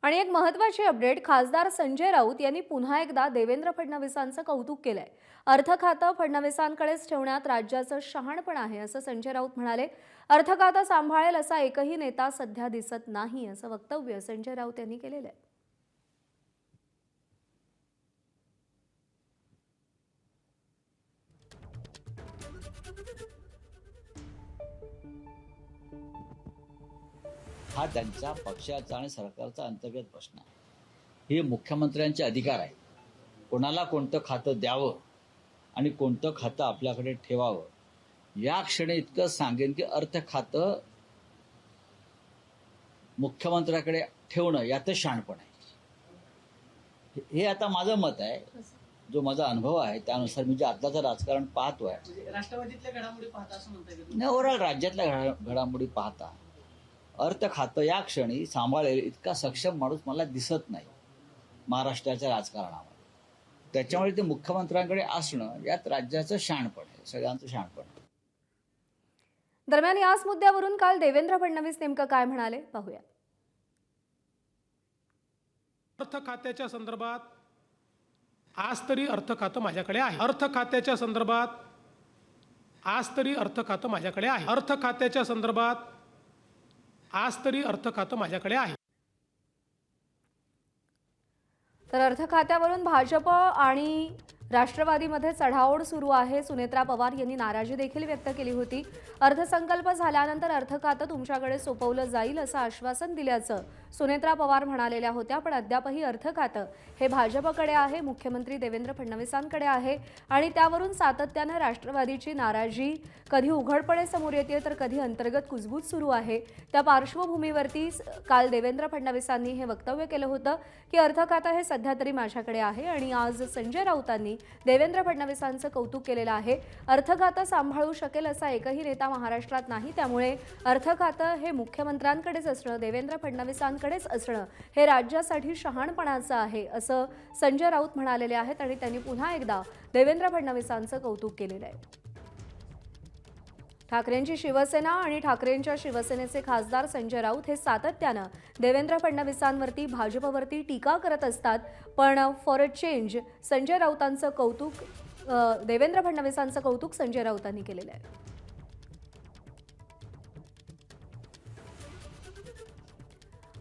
आणि एक महत्त्वाची अपडेट, खासदार संजय राऊत यांनी पुन्हा एकदा देवेंद्र फडणवीसांचं कौतुक केलंय। अर्थ खातं फडणवीसांकडेच ठेवण्यात राज्याचं शहाणपण आहे असं संजय राऊत म्हणाले। अर्थ खातं सांभाळेल असा एकही नेता सध्या दिसत नाही असं वक्तव्य संजय राऊत यांनी केलेलं आहे। हा त्यांच्या पक्षाचा आणि सरकारचा अंतर्गत प्रश्न आहे। हे मुख्यमंत्र्यांचे अधिकार आहे, कोणाला कोणतं खातं द्यावं आणि कोणतं खातं आपल्याकडे ठेवावं। या क्षणी इतकं सांगेन की अर्थ खातं मुख्यमंत्र्याकडे ठेवणं यातच शहाणपण आहे। हे आता माझं मत आहे, जो माझा अनुभव आहे त्यानुसार मी जे आताचं राजकारण पाहतोय, राष्ट्रवादीतल्या घडामोडी पाहता असं म्हणता येईल। नाही, ओव्हरऑल राज्यातल्या घडामोडी पाहता अर्थ खातं या क्षणी सांभाळेल इतका सक्षम माणूस मला दिसत नाही महाराष्ट्राच्या राजकारणामध्ये। त्याच्यामुळे ते मुख्यमंत्र्यांकडे असणं यात राज्याचं शहाणपण आहे, सगळ्यांचं शहाणपण आहे। दरम्यान याच मुद्द्यावरून काल देवेंद्र फडणवीस नेमकं काय म्हणाले पाहूया। अर्थ खात्याच्या संदर्भात आज तरी अर्थ खातं माझ्याकडे आहे। अर्थ खात्याच्या संदर्भात आज तरी अर्थ खातं माझ्याकडे आहे। अर्थ खात्याच्या संदर्भात आज तरी अर्थ खातं माझ्याकडे आहे। तर अर्थ खात्यावरून भाजप आणि राष्ट्रवादीमध्ये चढाओढ सुरू आहे। सुनेत्रा पवार यांनी नाराजी देखील व्यक्त केली होती। अर्थसंकल्प झाल्यानंतर अर्थ खातं तुमच्याकडे सोपवलं जाईल असं आश्वासन दिल्याचं सुनेत्रा पवार म्हणालेल्या होत्या। पण अद्यापही अर्थ खातं हे भाजपकडे आहे, मुख्यमंत्री देवेंद्र फडणवीसांकडे आहे आणि त्यावरून सातत्यानं राष्ट्रवादीची नाराजी कधी उघडपणे समोर येते तर कधी अंतर्गत कुजबूज सुरू आहे। त्या पार्श्वभूमीवरती काल देवेंद्र फडणवीसांनी हे वक्तव्य केलं होतं की अर्थ खातं हे सध्या तरी माझ्याकडे आहे आणि आज संजय राऊतांनी देवेंद्र फडणवीसांचं कौतुक केलेलं आहे। अर्थ खातं सांभाळू शकेल असा एकही नेता महाराष्ट्रात नाही, त्यामुळे अर्थ खातं हे मुख्यमंत्र्यांकडेच असणं, देवेंद्र फडणवीसांकडेच असणं हे राज्यासाठी शहाणपणाचं आहे असं संजय राऊत म्हणालेले आहेत आणि त्यांनी पुन्हा एकदा देवेंद्र फडणवीसांचं कौतुक केलेलं आहे। ठाकरेंची शिवसेना आणि ठाकरेंच्या शिवसेनेचे खासदार संजय राऊत हे सातत्यानं देवेंद्र फडणवीसांवरती, भाजपवरती टीका करत असतात, पण फॉर अ चेंज संजय राऊतांचं कौतुक, देवेंद्र फडणवीसांचं कौतुक संजय राऊतांनी केलेलं आहे।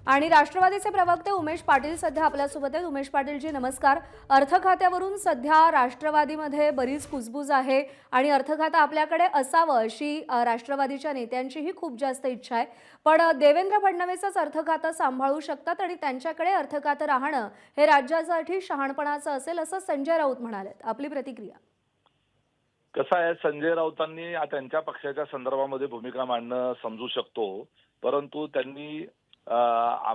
आणि राष्ट्रवादीचे प्रवक्ते उमेश पाटील सध्या आपल्यासोबत आहेत। उमेश पाटीलजी नमस्कार। अर्थ खात्यावरून सध्या राष्ट्रवादीमध्ये बरीच कुजबूज आहे आणि अर्थ खातं आपल्याकडे असावं अशी राष्ट्रवादीच्या नेत्यांचीही खूप जास्त इच्छा आहे, पण देवेंद्र फडणवीसच अर्थ खातं सांभाळू शकतात आणि त्यांच्याकडे अर्थ खातं राहणं हे राज्यासाठी शहाणपणाचं असेल असं संजय राऊत म्हणालेत। आपली प्रतिक्रिया? कसं आहे, संजय राऊतांनी त्यांच्या पक्षाच्या संदर्भामध्ये भूमिका मांडणं समजू शकतो, परंतु त्यांनी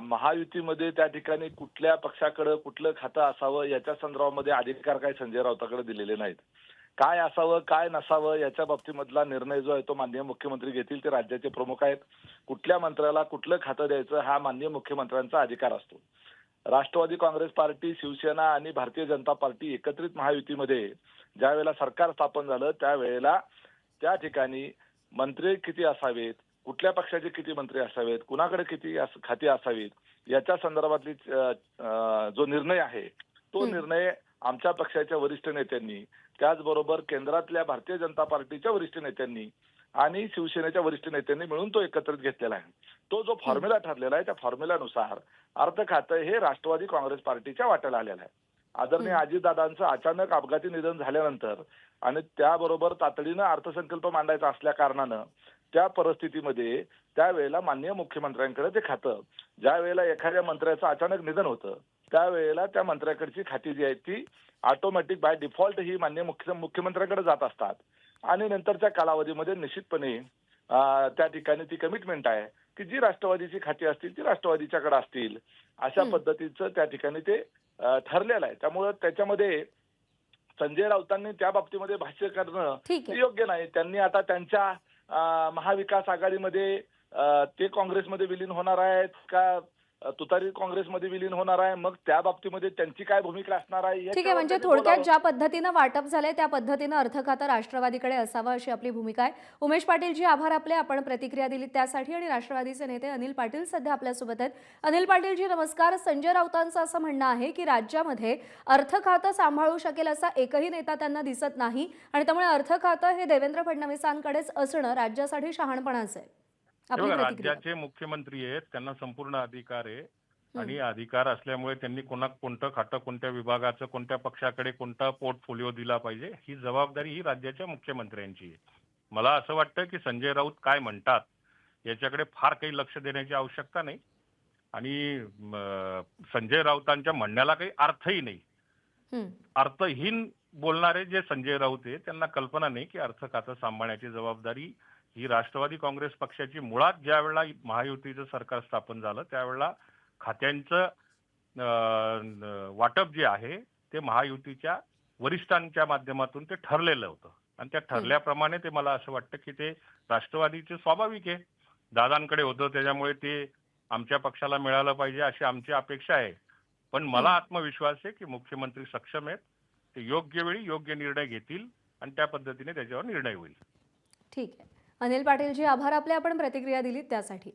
महायुतीमध्ये त्या ठिकाणी कुठल्या पक्षाकडे कुठलं खातं असावं याच्या संदर्भामध्ये अधिकार काय संजय राऊतांकडे दिलेले नाहीत। काय असावं काय नसावं याच्या बाबतीमधला निर्णय जो आहे तो माननीय मुख्यमंत्री घेतील। ते राज्याचे प्रमुख आहेत, कुठल्या मंत्र्याला कुठलं खातं द्यायचं हा माननीय मुख्यमंत्र्यांचा अधिकार असतो। राष्ट्रवादी काँग्रेस पार्टी, शिवसेना आणि भारतीय जनता पार्टी एकत्रित महायुतीमध्ये ज्या वेळेला सरकार स्थापन झालं त्यावेळेला त्या ठिकाणी मंत्री किती असावेत, कुठल्या पक्षाचे किती मंत्री असावेत, कुणाकडे किती खाती असावीत याच्या संदर्भातली जो निर्णय आहे तो निर्णय आमच्या पक्षाच्या वरिष्ठ नेत्यांनी, त्याचबरोबर केंद्रातल्या भारतीय जनता पार्टीच्या वरिष्ठ नेत्यांनी आणि शिवसेनेच्या वरिष्ठ नेत्यांनी मिळून तो एकत्रित घेतलेला आहे। तो जो फॉर्म्युला ठरलेला आहे त्या फॉर्म्युल्यानुसार अर्थ खातं हे राष्ट्रवादी काँग्रेस पार्टीच्या वाट्याला आलेलं आहे। आदरणीय अजितदादांचं अचानक अपघाती निधन झाल्यानंतर आणि त्याबरोबर तातडीनं अर्थसंकल्प मांडायचा असल्या कारणानं त्या परिस्थितीमध्ये त्यावेळेला माननीय मुख्यमंत्र्यांकडे ते खातं, ज्या वेळेला एखाद्या मंत्र्याचं अचानक निधन होतं त्यावेळेला त्या मंत्र्याकडची खाती जी आहेत ती ऑटोमॅटिक बाय डिफॉल्ट ही माननीय मुख्यमंत्र्यांकडे जात असतात आणि नंतरच्या कालावधीमध्ये निश्चितपणे त्या ठिकाणी ती कमिटमेंट आहे की जी राष्ट्रवादीची खाती असतील ती राष्ट्रवादीच्याकडे असतील, अशा पद्धतीचं त्या ठिकाणी ते ठरलेलं आहे। त्यामुळे त्याच्यामध्ये संजय राऊतांनी त्या बाबतीमध्ये भाष्य करणं योग्य नाही। त्यांनी आता त्यांच्या महाविकास आघाडीमध्ये ते काँग्रेसमध्ये विलीन होणार आहेत का तुतारी काँग्रेसमध्ये विलीन होणार आहे, मग त्या बाबतीमध्ये त्यांची काय भूमिका असणार आहे ठीक आहे, याच्यावर म्हणजे त्यांनी थोडक्यात बोलावं. ज्या पद्धतीनं वाटप झालंय त्या पद्धतीनं अर्थ खातं राष्ट्रवादीकडे असावं अशी आपली भूमिका आहे. उमेश पाटीलजी, आभार आपले, आपण प्रतिक्रिया दिली त्यासाठी. आणि राष्ट्रवादीचे नेते अनिल पाटील सध्या आपल्यासोबत आहेत. अनिल पाटीलजी नमस्कार. संजय राऊतांचं असं म्हणणं आहे की राज्यामध्ये अर्थ खातं सांभाळू शकेल असा एकही नेता त्यांना दिसत नाही आणि त्यामुळे अर्थ खातं हे देवेंद्र फडणवीसांकडेच असणं राज्यासाठी शहाणपणाचं आहे. हे आपली बघा, प्रतिक्रिया. राज्याचे मुख्यमंत्री आहेत, त्यांना संपूर्ण अधिकार आहे आणि अधिकार असल्यामुळे त्यांनी कोणतं खातं कोणत्या विभागाचं कोणत्या पक्षाकडे कोणता पोर्टफोलिओ दिला पाहिजे ही जबाबदारी ही राज्याच्या मुख्यमंत्र्यांची आहे. मला असं वाटतं की संजय राऊत काय म्हणतात याच्याकडे फार काही लक्ष देण्याची आवश्यकता नाही आणि संजय राऊतांच्या म्हणण्याला काही अर्थही नाही. हम्म. अर्थहीन बोलणारे जे संजय राऊत आहे त्यांना कल्पना नाही की अर्थ खातं सांभाळण्याची जबाबदारी ही राष्ट्रवादी काँग्रेस पक्षाची. मुळात ज्या वेळेला महायुतीचं सरकार स्थापन झालं त्यावेळेला खात्यांचं वाटप जे आहे ते महायुतीच्या वरिष्ठांच्या माध्यमातून ते ठरलेलं होतं आणि त्या ठरल्याप्रमाणे ते मला असं वाटतं की ते राष्ट्रवादीचे स्वाभाविक आहे. दादांकडे होतं त्याच्यामुळे ते आमच्या पक्षाला मिळालं पाहिजे अशी आमची अपेक्षा आहे. पण मला आत्मविश्वास आहे की मुख्यमंत्री सक्षम आहेत, ते योग्य वेळी योग्य निर्णय घेतील आणि त्या पद्धतीने त्याच्यावर निर्णय होईल. ठीक आहे. अनिल पाटीलजी, आभार आपले, आपण प्रतिक्रिया दिलीत त्यासाठी.